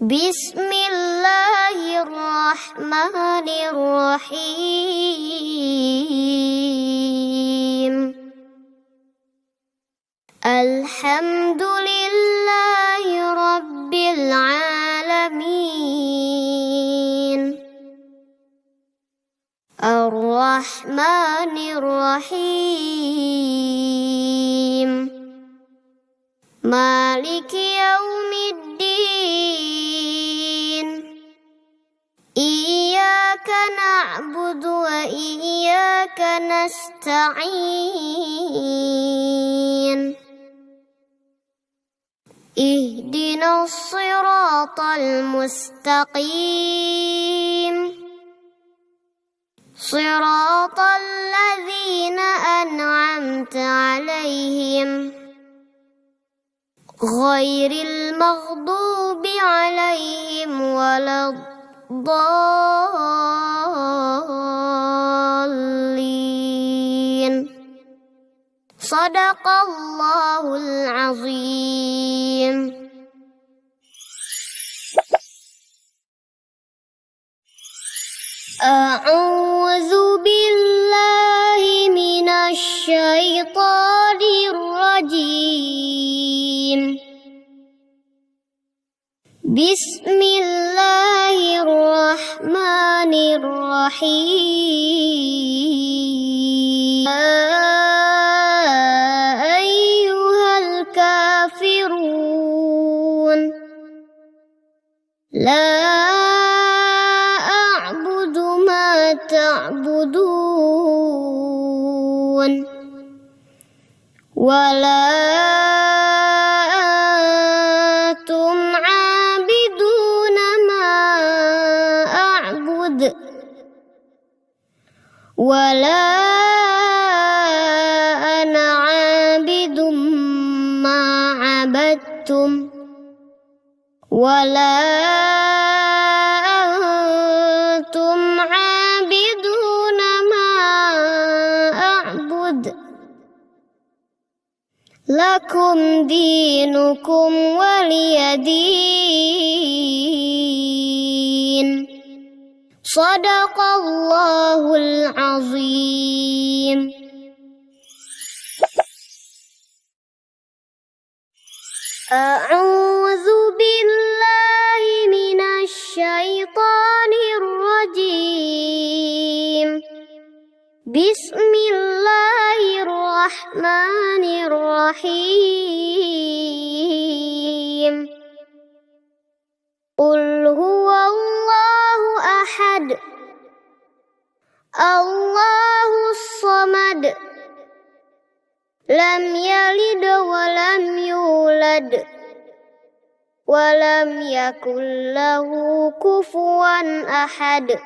بسم الله الرحمن الرحيم الحمد لله رب العالمين الرحمن الرحيم مالك يوم الدين إياك نعبد وإياك نستعين اهدنا الصراط المستقيم صراط الذين أنعمت عليهم غير المغضوب عليهم ولا الضالين صدق الله العظيم. أعوذ بالله من الشيطان الرجيم بسم الله الرحمن الرحيم أيها الكافرون لا أعبد ما تعبدون ولا أنتم عابدون ما أعبد ولا أنا عابد ما عبدتم ولا أنتم عابدون ما أعبد لكم دينكم ولي دين صدق الله العظيم. أعوذ بالله من الشيطان الرجيم بسم الله الرحمن الرحيم قل هو الله أحد الله الصمد لم يلد ولم يولد ولم يكن له كفوا أحد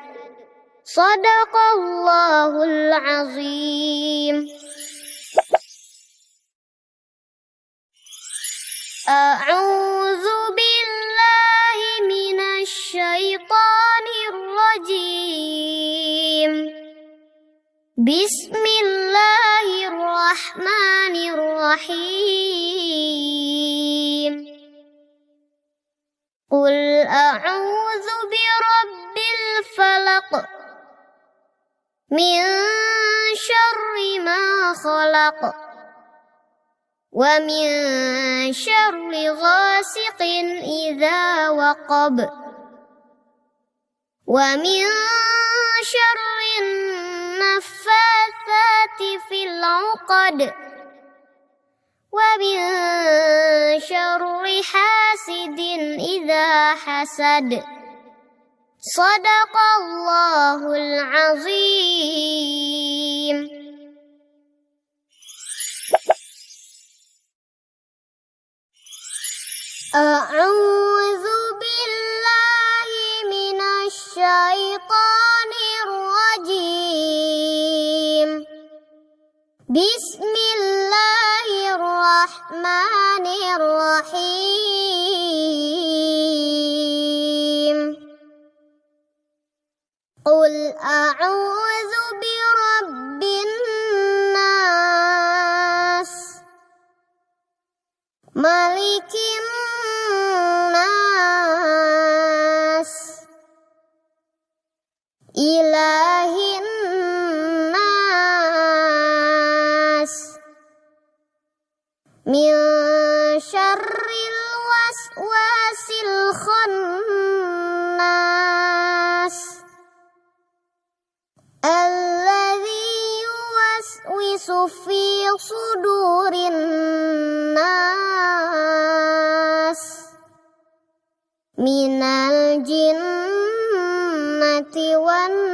صدق الله العظيم. أعوذ بالله من الشيطان الرجيم بسم الله الرحمن الرحيم قل أعوذ برب الفلق من شر ما خلق ومن شر غاسق إذا وقب ومن شر النفاثات في العقد ومن شر حاسد إذا حسد صدق الله العظيم. أعوذ بالله من الشيطان الرجيم بسم الله الرحمن الرحيم قل أعوذ برب الناس ملك الناس ilahin nas, min syarril waswasil khannas, alladzi yuwaswisu fi sudurin nas, minal jinnati wan